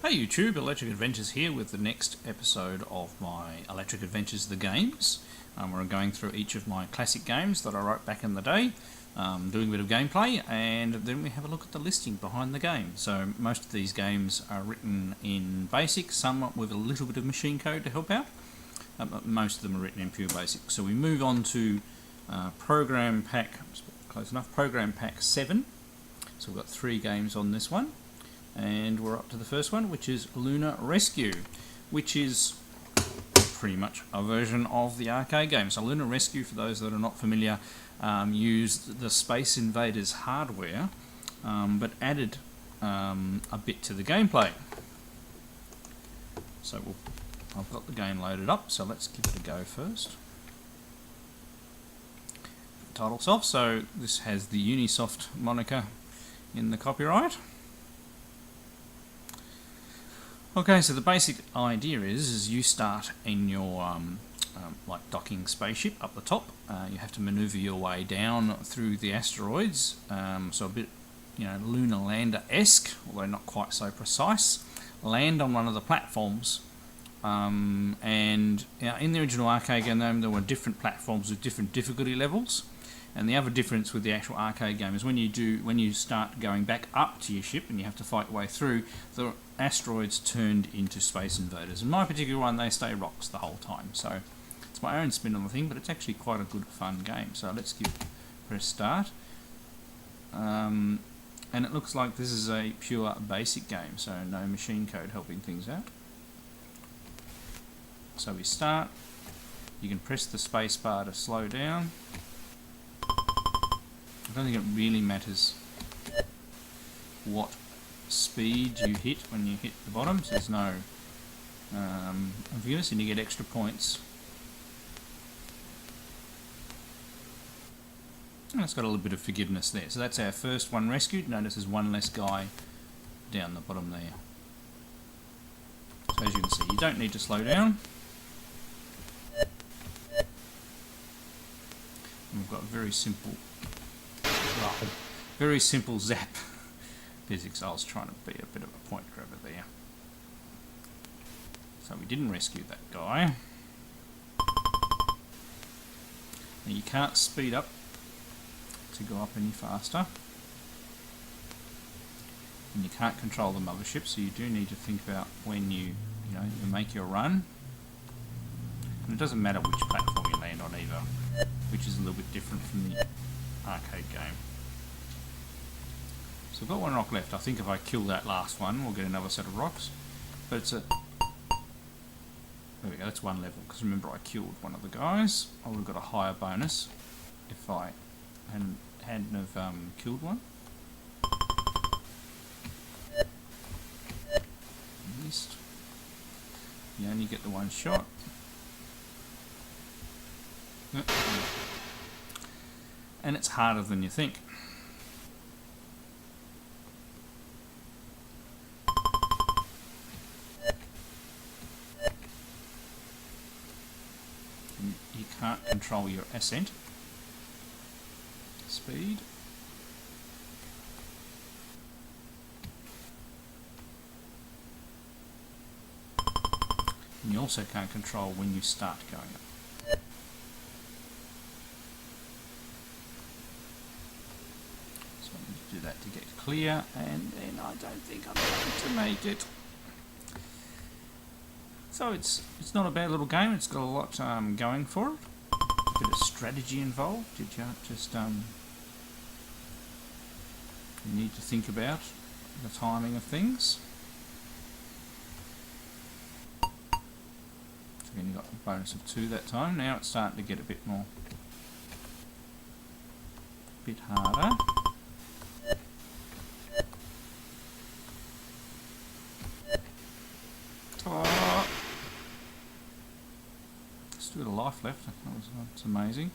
Hey YouTube, Electric Adventures here with the next episode of my Electric Adventures the games. We're going through each of my classic games that I wrote back in the day, doing a bit of gameplay, and then we have a look at the listing behind the game. So most of these games are written in BASIC, some with a little bit of machine code to help out, but most of them are written in pure BASIC. So we move on to Program Pack, close enough, Program Pack 7. So we've got 3 games on this one. And we're up to the first one, which is Lunar Rescue, which is pretty much a version of the arcade game. So Lunar Rescue, for those that are not familiar, used the Space Invaders hardware, but added a bit to the gameplay. So I've got the game loaded up, so let's give it a go first. Title's off, so this has the Unisoft moniker in the copyright. Okay, so the basic idea is you start in your like docking spaceship up the top. You have to maneuver your way down through the asteroids, so a bit, lunar lander-esque, although not quite so precise. Land on one of the platforms, and in the original arcade game there were different platforms with different difficulty levels. And the other difference with the actual arcade game is when you start going back up to your ship and you have to fight your way through, the asteroids turned into Space Invaders. In my particular one, they stay rocks the whole time. So it's my own spin on the thing, but it's actually quite a good, fun game. So let's press start. And it looks like this is a pure basic game, so no machine code helping things out. So we start. You can press the space bar to slow down. I don't think it really matters what speed you hit when you hit the bottom, so there's no forgiveness, and you get extra points. And it's got a little bit of forgiveness there. So that's our first one rescued. Notice there's one less guy down the bottom there. So as you can see, you don't need to slow down. And we've got very simple zap physics. I was trying to be a bit of a pointer over there. So we didn't rescue that guy. Now you can't speed up to go up any faster. And you can't control the mothership, so you do need to think about when you make your run. And it doesn't matter which platform you land on either, which is a little bit different from the arcade game. So I've got one rock left. I think if I kill that last one, we'll get another set of rocks. But it's a... There we go, that's one level. Because remember, I killed one of the guys. I would have got a higher bonus if I hadn't have killed one. Missed. You only get the one shot. And it's harder than you think. And you can't control your ascent speed. And you also can't control when you start going up. Do that to get clear, and then I don't think I'm going to make it. So it's not a bad little game. It's got a lot going for it. A bit of strategy involved. You just you need to think about the timing of things. So again, you got a bonus of 2 that time. Now it's starting to get a bit harder. Still got a life left. That's amazing.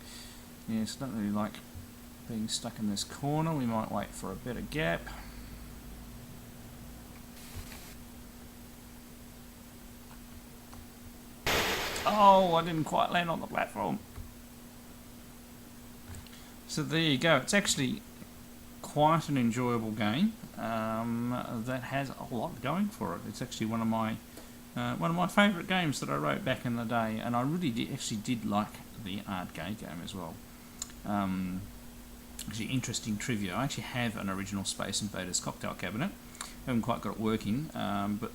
Yes, don't really like being stuck in this corner. We might wait for a better gap. Oh, I didn't quite land on the platform. So there you go. It's actually quite an enjoyable game that has a lot going for it. It's actually one of my favourite games that I wrote back in the day, and I really actually did like the arcade game as well. Actually, interesting trivia. I actually have an original Space Invaders cocktail cabinet. Haven't quite got it working, but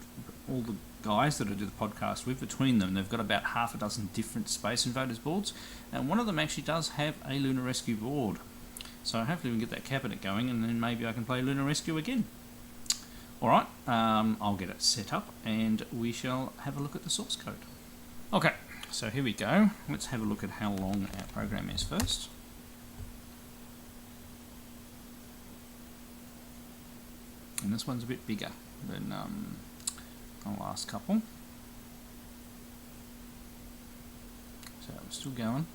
all the guys that I do the podcast with, between them, they've got about half a dozen different Space Invaders boards, and one of them actually does have a Lunar Rescue board. So hopefully we can get that cabinet going, and then maybe I can play Lunar Rescue again. Alright, I'll get it set up, and we shall have a look at the source code. Okay, so here we go. Let's have a look at how long our program is first. And this one's a bit bigger than the last couple. So we're still going.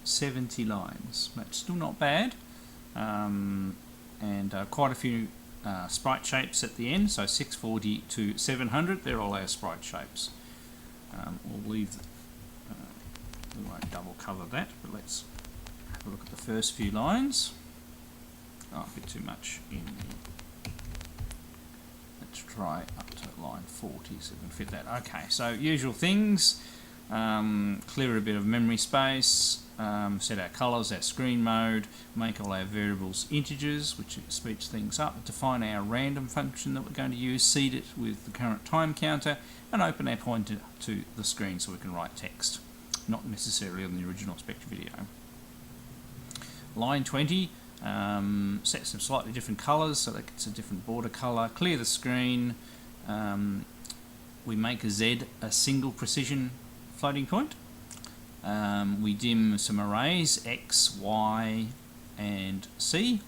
70 lines. That's still not bad. And quite a few sprite shapes at the end. So 640 to 700, they're all our sprite shapes. We'll leave, we won't double cover that, but let's have a look at the first few lines. Oh, a bit too much in the... Let's try up to line 40 so we can fit that. Okay, so usual things. Clear a bit of memory space, set our colours, our screen mode, make all our variables integers, which speeds things up, define our random function that we're going to use, seed it with the current time counter, and open our pointer to the screen so we can write text, not necessarily on the original Spectravideo. Line 20. Set some slightly different colours so that it's a different border colour. Clear the screen. We make a Z a single precision floating point. We dim some arrays X, Y, and C.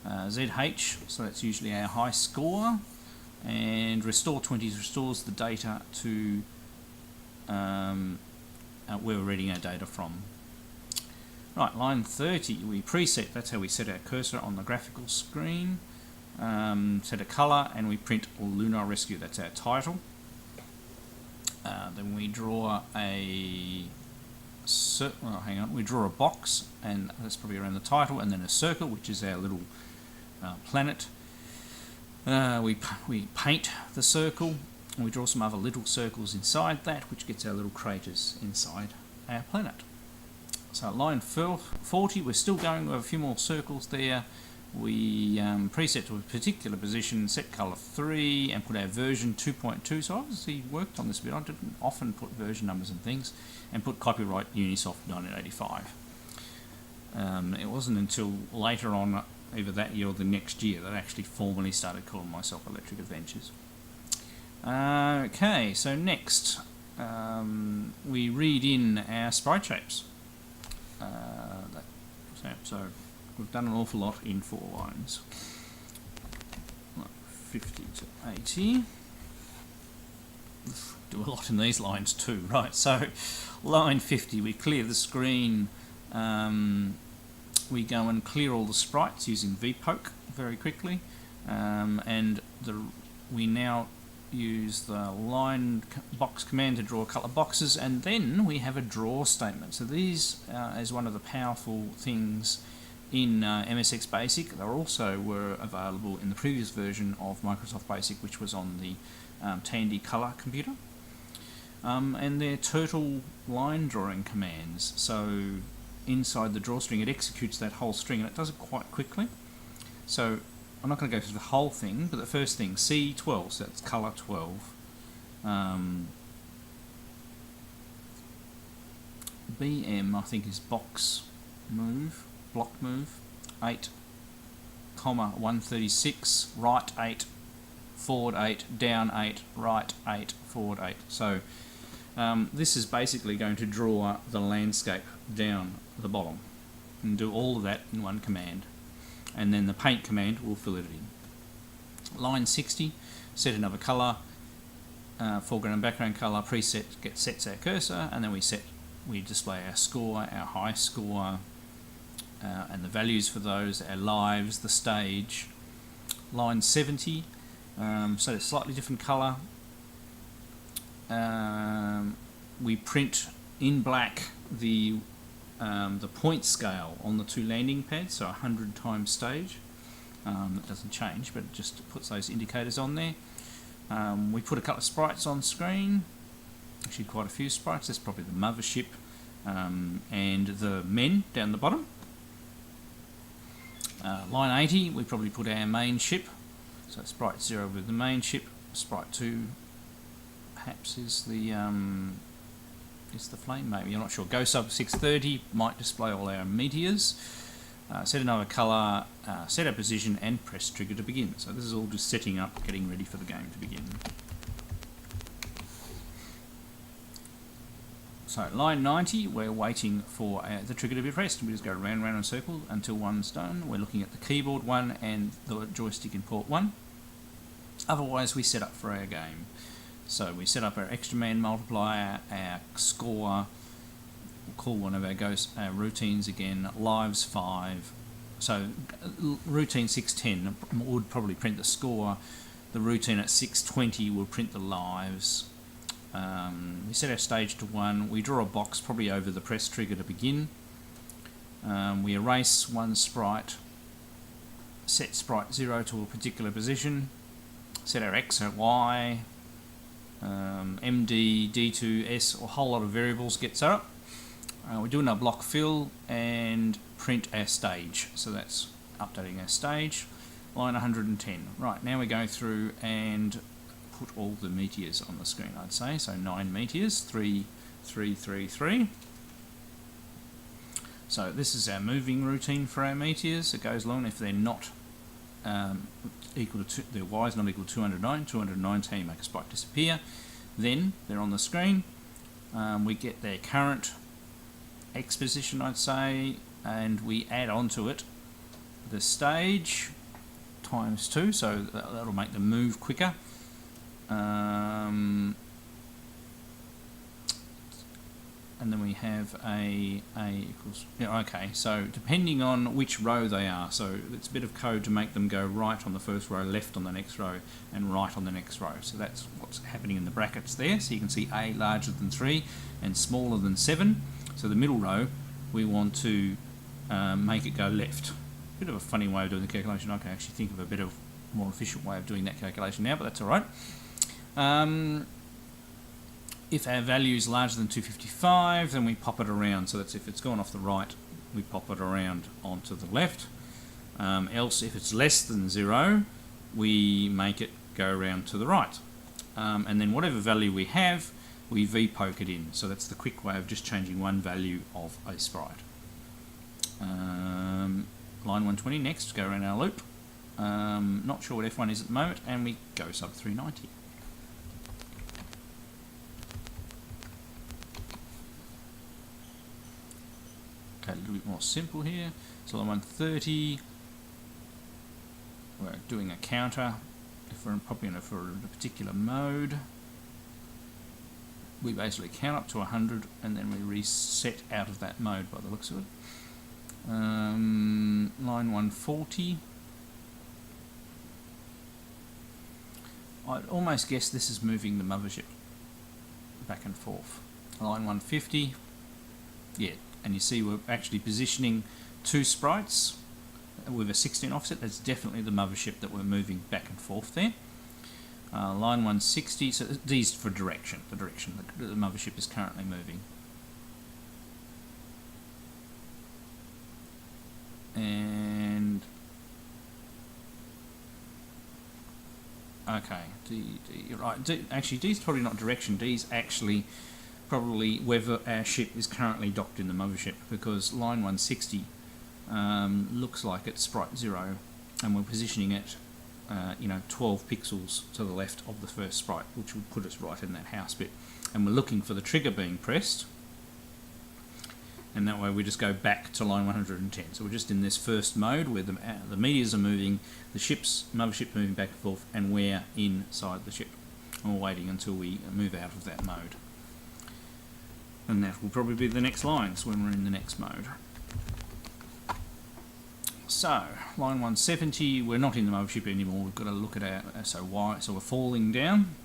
ZH, so that's usually our high score. And restore 20 restores the data to where we're reading our data from. Right, line 30, we preset, that's how we set our cursor on the graphical screen. Set a colour, and we print Lunar Rescue, that's our title. Then we draw we draw a box, and that's probably around the title, and then a circle, which is our little planet. We paint the circle, and we draw some other little circles inside that, which gets our little craters inside our planet. So line 40, we're still going with a few more circles there. We preset to a particular position, set colour 3, and put our version 2.2. So I obviously worked on this a bit. I didn't often put version numbers and things, and put copyright Unisoft 1985. It wasn't until later on, either that year or the next year, that I actually formally started calling myself Electric Adventures. Okay, so next we read in our sprite shapes. So we've done an awful lot in 4 lines. 50 to 80. Do a lot in these lines too, right? So line 50, we clear the screen. We go and clear all the sprites using vpoke very quickly, and we now use the line box command to draw a couple of boxes, and then we have a draw statement. So these is one of the powerful things in MSX Basic. They also were available in the previous version of Microsoft Basic, which was on the Tandy Color computer. And they're turtle line drawing commands. So inside the draw string, it executes that whole string, and it does it quite quickly. So I'm not going to go through the whole thing, but the first thing, C12, so that's colour 12. BM, I think, is box move, block move. 8, 136, right 8, forward 8, down 8, right 8, forward 8. So this is basically going to draw the landscape down the bottom and do all of that in one command. And then the paint command will fill it in. Line 60, set another colour, foreground and background colour, preset sets our cursor, and then we display our score, our high score, and the values for those, our lives, the stage. Line 70, so it's slightly different colour. We print in black the the point scale on the two landing pads, so 100 times stage. That doesn't change, but it just puts those indicators on there. We put a couple of sprites on screen, actually quite a few sprites. That's probably the mothership and the men down the bottom. Line 80, we probably put our main ship, so sprite 0 with the main ship, sprite 2 perhaps is the flame, maybe, I'm not sure. Go sub 630 might display all our meteors. Set another colour, set our position and press trigger to begin. So this is all just setting up, getting ready for the game to begin. So line 90, we're waiting for the trigger to be pressed. We just go round and round in a circle until one's done. We're looking at the keyboard 1 and the joystick in port 1. Otherwise we set up for our game. So we set up our extra man multiplier, our score, we'll call one of our routines again, lives 5. So routine 610 would probably print the score. The routine at 620 will print the lives. We set our stage to 1. We draw a box probably over the press trigger to begin. We erase one sprite, set sprite 0 to a particular position, set our X or Y, MD, D2, S, a whole lot of variables get set up. We're doing our block fill and print our stage. So that's updating our stage. Line 110. Right, now we go through and put all the meteors on the screen, I'd say. So 9 meteors, 3, 3, 3, 3. So this is our moving routine for our meteors. It goes along if they're not equal to their Y is not equal to 219, make a sprite disappear. Then they're on the screen. We get their current X position, I'd say, and we add onto it the stage times 2, so that'll make them move quicker. And then we have a equals, yeah, okay, so depending on which row they are, so it's a bit of code to make them go right on the first row, left on the next row, and right on the next row. So that's what's happening in the brackets there. So you can see A larger than 3 and smaller than 7. So the middle row, we want to make it go left. Bit of a funny way of doing the calculation. I can actually think of a bit of more efficient way of doing that calculation now, but that's alright. If our value is larger than 255, then we pop it around. So that's if it's gone off the right, we pop it around onto the left. Else, if it's less than 0, we make it go around to the right. And then whatever value we have, we V-poke it in. So that's the quick way of just changing one value of a sprite. Line 120 next, go around our loop. Not sure what F1 is at the moment, and we go sub 390. A little bit more simple here. So on 130, we're doing a counter. If we're probably in a particular mode, we basically count up to 100 and then we reset out of that mode by the looks of it. Line 140. I'd almost guess this is moving the mothership back and forth. Line 150. Yeah. And you see we're actually positioning 2 sprites with a 16 offset. That's definitely the mothership that we're moving back and forth there. Line 160, so these for direction, the direction the mothership is currently moving. And okay, D, right. Actually, D is probably not direction. D is actually probably whether our ship is currently docked in the mothership, because line 160 looks like it's sprite 0 and we're positioning it 12 pixels to the left of the first sprite, which will put us right in that house bit, and we're looking for the trigger being pressed, and that way we just go back to line 110. So we're just in this first mode where the meteors are moving, the mothership moving back and forth, and we're inside the ship, and we're waiting until we move out of that mode. And that will probably be the next lines when we're in the next mode. So, line 170, we're not in the mothership anymore. We've got to look at our, so we're falling down,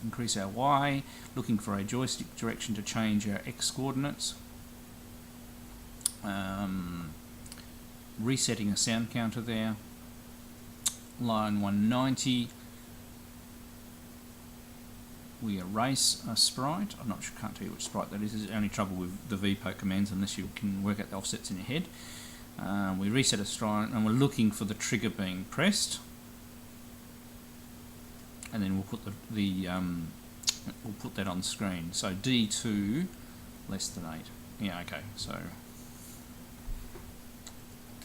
increase our Y, looking for a joystick direction to change our X coordinates. Resetting a sound counter there. Line 190, we erase a sprite. I'm not sure, can't tell you which sprite that is. There's only trouble with the VPO commands unless you can work out the offsets in your head. We reset a sprite and we're looking for the trigger being pressed, and then we'll put we'll put that on screen. So D2 less than 8. Yeah, okay. So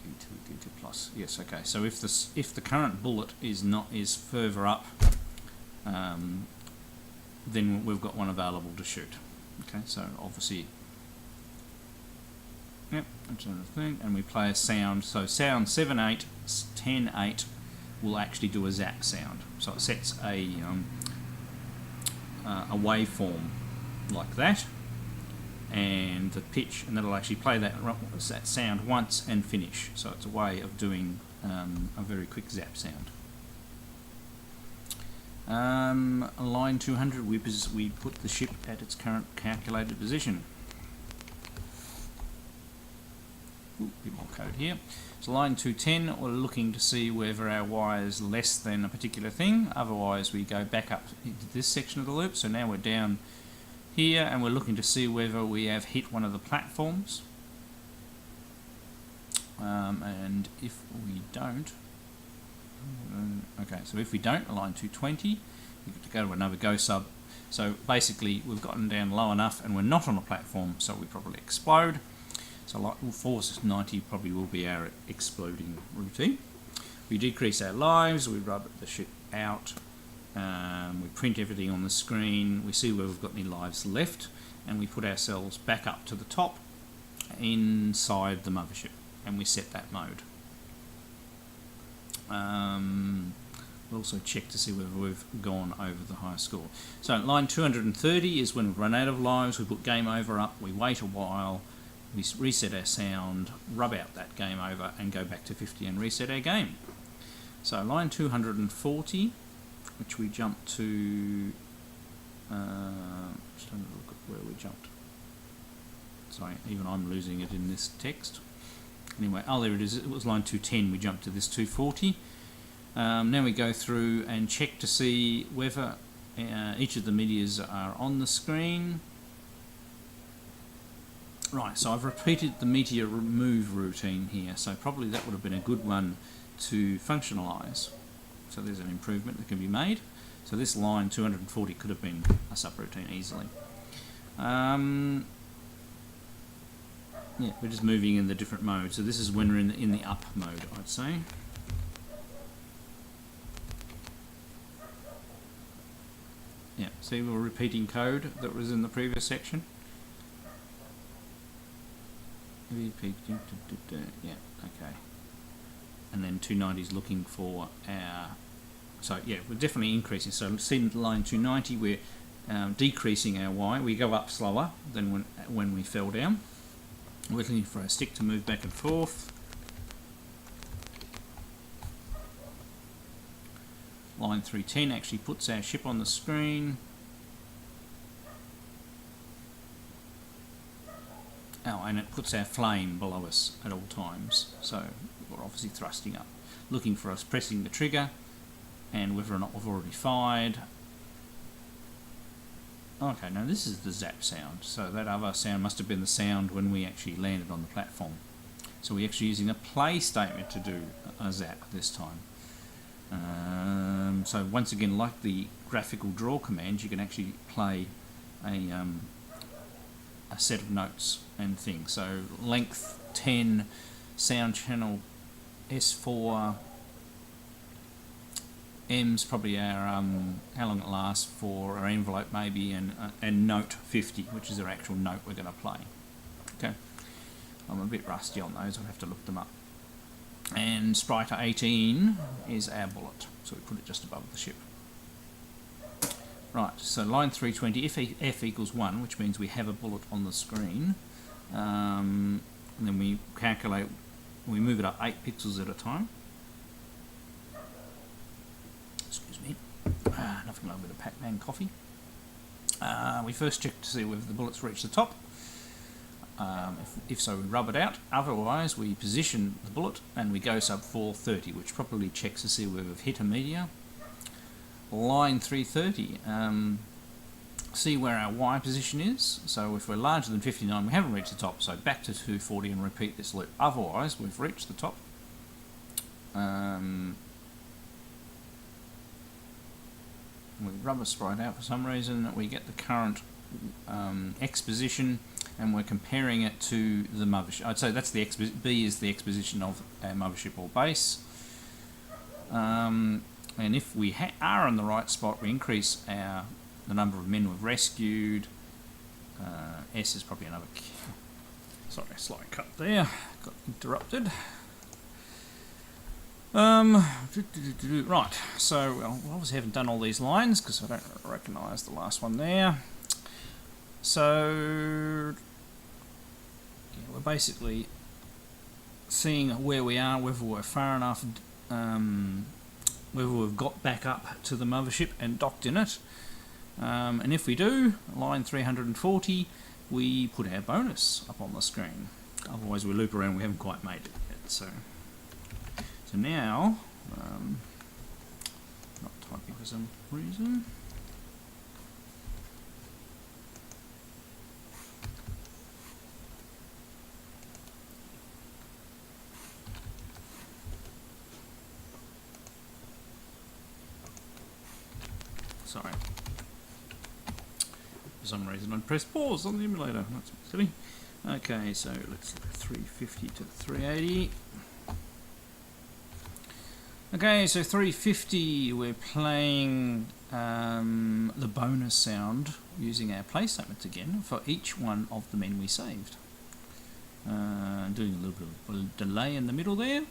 D2 plus. Yes, okay. So if the current bullet is further up, then we've got one available to shoot. Okay, so obviously, yep, that's another thing. And we play a sound. So sound 7/8, 10/8 will actually do a zap sound. So it sets a waveform like that, and the pitch, and that'll actually play that sound once and finish. So it's a way of doing a very quick zap sound. Line 200, we put the ship at its current calculated position. Ooh, a bit more code here. So line 210, we're looking to see whether our Y is less than a particular thing. Otherwise, we go back up into this section of the loop. So now we're down here, and we're looking to see whether we have hit one of the platforms. And if we don't, okay, so if we don't, line 220, we've got to go to another go sub. So basically, we've gotten down low enough, and we're not on a platform, so we probably explode. So like 490 probably will be our exploding routine. We decrease our lives, we rub the shit out, we print everything on the screen, we see where we've got any lives left, and we put ourselves back up to the top inside the mothership, and we set that mode. We'll also check to see whether we've gone over the high score. So line 230 is when we've run out of lives, we put game over up, we wait a while, we reset our sound, rub out that game over, and go back to 50 and reset our game. So line 240, which we jump to, just having a look at where we jumped. Sorry, even I'm losing it in this text. Anyway, oh there it is, it was line 210, we jumped to this 240. Now we go through and check to see whether each of the meteors are on the screen. Right, so I've repeated the meteor remove routine here, so probably that would have been a good one to functionalise. So there's an improvement that can be made. So this line 240 could have been a subroutine easily. Yeah, we're just moving in the different modes. So this is when we're in the up mode, I'd say. Yeah, see, we're repeating code that was in the previous section. Yeah, okay. And then 290 is looking for our. So yeah, we're definitely increasing. So see line 290, we're decreasing our Y. We go up slower than when we fell down. We're looking for our stick to move back and forth. Line 310 actually puts our ship on the screen. Oh, and it puts our flame below us at all times. So we're obviously thrusting up. Looking for us pressing the trigger and whether or not we've already fired. Okay, now this is the zap sound. So that other sound must have been the sound when we actually landed on the platform. So we're actually using a play statement to do a zap this time. So once again, like the graphical draw command, you can actually play a set of notes and things. So length 10, sound channel S4, M's probably our how long it lasts for, our envelope maybe, and note 50, which is our actual note we're going to play. Okay, I'm a bit rusty on those, I'll have to look them up. And sprite 18 is our bullet, so we put it just above the ship. Right, so line 320, if F equals 1, which means we have a bullet on the screen, and then we calculate, we move it up 8 pixels at a time. Excuse me, nothing like a bit of Pac-Man coffee. We first check to see whether the bullets reach the top. If so, we rub it out. Otherwise, we position the bullet and we go sub 430, which probably checks to see where we've hit a meteor. Line 330, see where our Y position is. So if we're larger than 59, we haven't reached the top, so back to 240 and repeat this loop. Otherwise, we've reached the top. We rubber sprite out for some reason. We get the current X position, and we're comparing it to the mothership. I'd say that's the B is the X position of our mothership or base. And if we are in the right spot, we increase the number of men we've rescued. S is probably another. Sorry, a slight cut there. Got interrupted. Right, so we obviously haven't done all these lines because I don't recognise the last one there. So yeah, we're basically seeing where we are, whether we're far enough, whether we've got back up to the mothership and docked in it. And if we do, line 340, we put our bonus up on the screen. Otherwise we loop around, we haven't quite made it yet. So now, not typing for some reason. Sorry. For some reason I pressed pause on the emulator. That's silly. Okay, so let's look at 350 to 380. Okay, so 350, we're playing the bonus sound using our play statements again for each one of the men we saved. Doing a little bit of a delay in the middle there,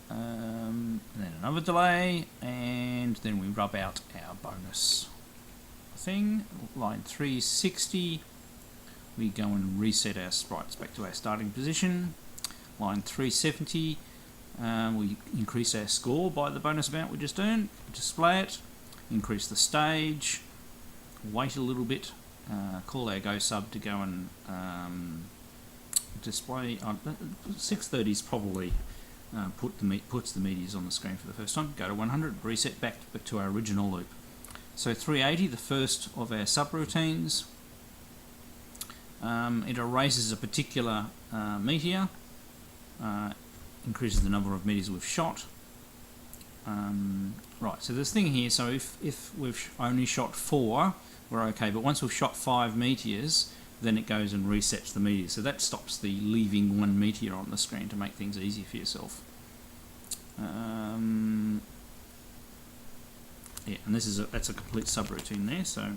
and then another delay, and then we rub out our bonus thing. Line 360, we go and reset our sprites back to our starting position. Line 370, we increase our score by the bonus amount we just earned, display it, increase the stage, wait a little bit, call our go sub to go and display. 630 is probably puts the meteors on the screen for the first time. Go to 100, reset back to our original loop. So 380, the first of our subroutines, it erases a particular meteor. Increases the number of meteors we've shot. Right, so this thing here, so if we've only shot 4, we're okay, but once we've shot 5 meteors, then it goes and resets the meteors. So that stops the leaving 1 meteor on the screen to make things easy for yourself. Yeah, and this is that's a complete subroutine there, so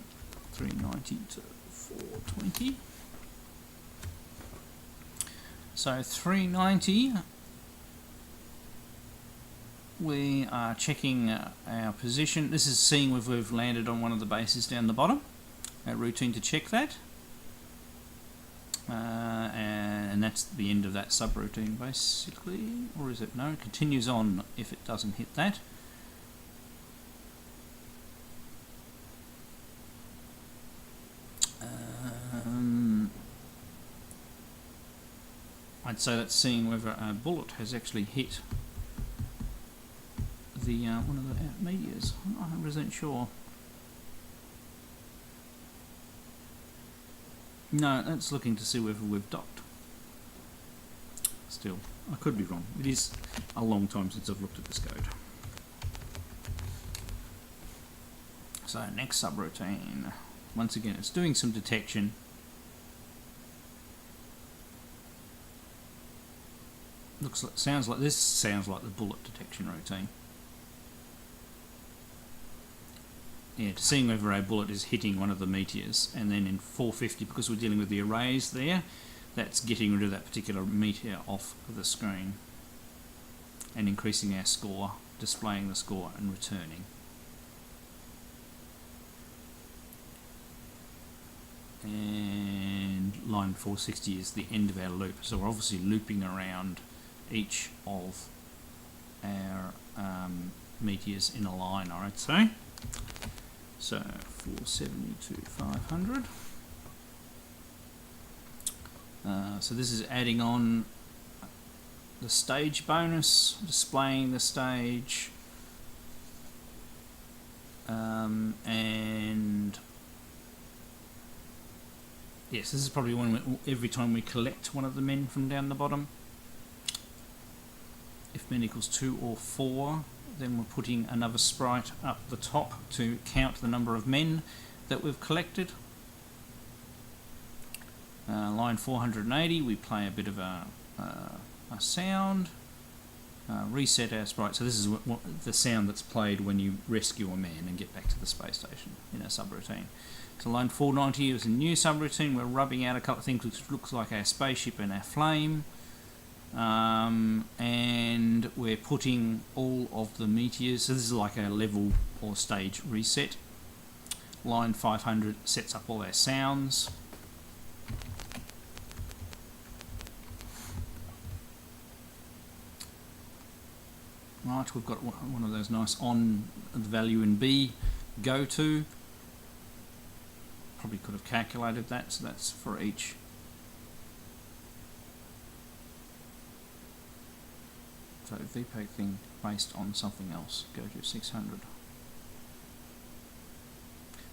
390 to 420. So 390, we are checking our position. This is seeing if we've landed on one of the bases down the bottom. Our routine to check that. And that's the end of that subroutine basically. Or is it? No, it continues on if it doesn't hit that. I'd say that's seeing whether a bullet has actually hit the one of the meteors. I'm not 100% sure. No, that's looking to see whether we've docked. Still, I could be wrong. It is a long time since I've looked at this code. So next subroutine. Once again, it's doing some detection. Sounds like the bullet detection routine. Yeah, seeing whether a bullet is hitting one of the meteors, and then in 450, because we're dealing with the arrays there, that's getting rid of that particular meteor off of the screen and increasing our score, displaying the score and returning. And line 460 is the end of our loop, so we're obviously looping around each of our meteors in a line, I'd say. So 470 to 500. So this is adding on the stage bonus, displaying the stage, and yes, this is probably every time we collect one of the men from down the bottom. If men equals 2 or 4, then we're putting another sprite up the top to count the number of men that we've collected. Line 480, we play a bit of a sound, reset our sprite. So this is the sound that's played when you rescue a man and get back to the space station in a subroutine. So line 490 is a new subroutine. We're rubbing out a couple of things which looks like our spaceship and our flame. And we're putting all of the meteors, so this is like a level or stage reset. Line 500 sets up all our sounds. Right, we've got one of those nice on the value in B go to. Probably could have calculated that, so that's for each. So VPEG thing based on something else, go to 600.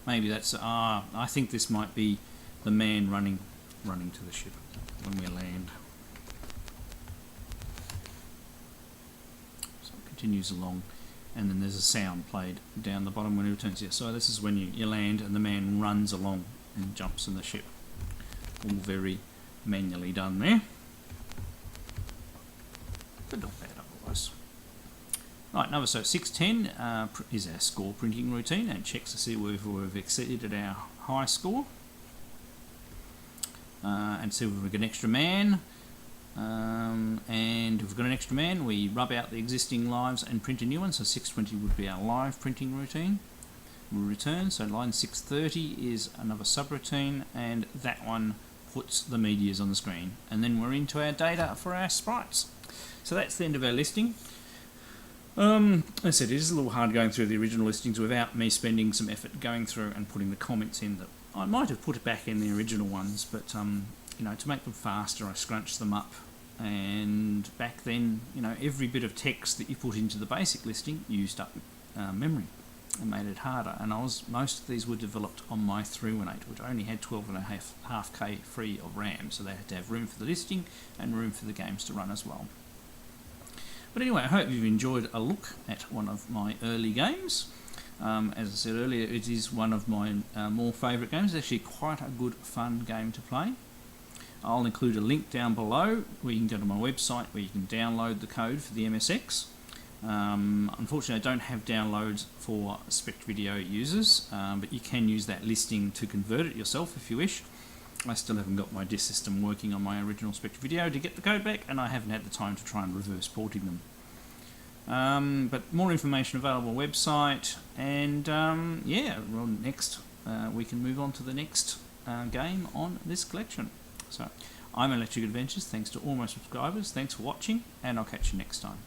Maybe that's, I think this might be the man running to the ship when we land. So it continues along, and then there's a sound played down the bottom when it returns here. So this is when you land and the man runs along and jumps in the ship. All very manually done there. But not bad otherwise. Right, number so 610 is our score printing routine, and checks to see whether we've exceeded our high score. And see if we've got an extra man. And if we've got an extra man, we rub out the existing lives and print a new one. So 620 would be our live printing routine. We'll return, so line 630 is another subroutine, and that one puts the meteors on the screen. And then we're into our data for our sprites. So that's the end of our listing. As I said, it is a little hard going through the original listings without me spending some effort going through and putting the comments in that I might have put it back in the original ones, but you know, to make them faster, I scrunched them up. And back then, you know, every bit of text that you put into the basic listing used up memory and made it harder. And most of these were developed on my 318, which only had 12.5K free of RAM, so they had to have room for the listing and room for the games to run as well. But anyway, I hope you've enjoyed a look at one of my early games. As I said earlier, it is one of my more favourite games. It's actually quite a good, fun game to play. I'll include a link down below where you can go to my website where you can download the code for the MSX. Unfortunately, I don't have downloads for Spectravideo users, but you can use that listing to convert it yourself if you wish. I still haven't got my disk system working on my original Spectravideo to get the code back, and I haven't had the time to try and reverse porting them. But more information available on the website, and yeah, well, next we can move on to the next game on this collection. So, I'm Electric Adventures, thanks to all my subscribers, thanks for watching, and I'll catch you next time.